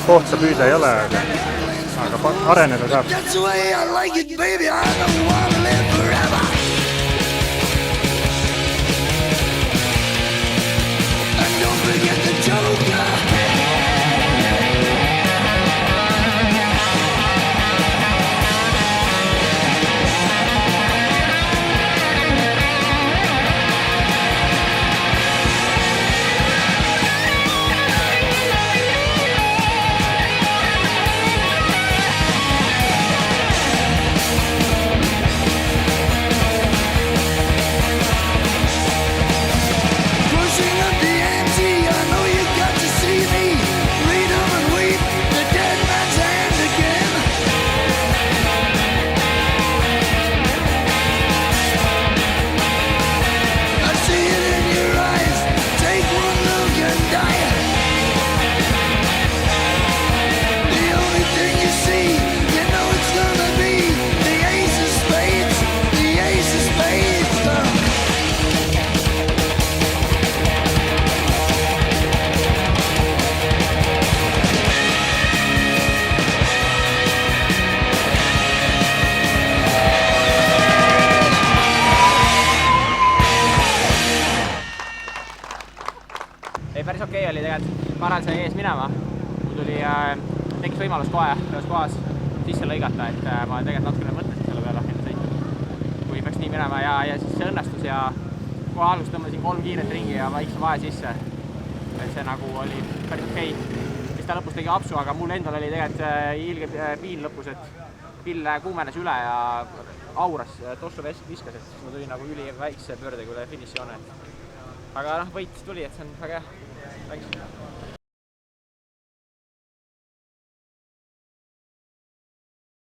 kohta püüda ei ole, aga areneda saab. Ei, päris okei oli tegelikult, Karel sai ees minema, mul tuli, tekkis võimalus kohe ühes kohas sisse lõigata, et ma tegelikult natukene mõtlesin selle peale enne sõitu, kui peaks nii minema ja siis see õnnestus ja kohe alguses tõmbasin 3 kiiret ringi ja väikse vahe sisse, et see nagu oli päris okei. Siis ta lõpus tegi apsu, aga mul endal oli tegelikult ilge piin lõpus, et pill kuumenes üle ja auras tossu viskas, et siis ma tulin nagu üli väikse pöördega üle finišijoone. Aga võit tuli, et see on väga hea. Thanks.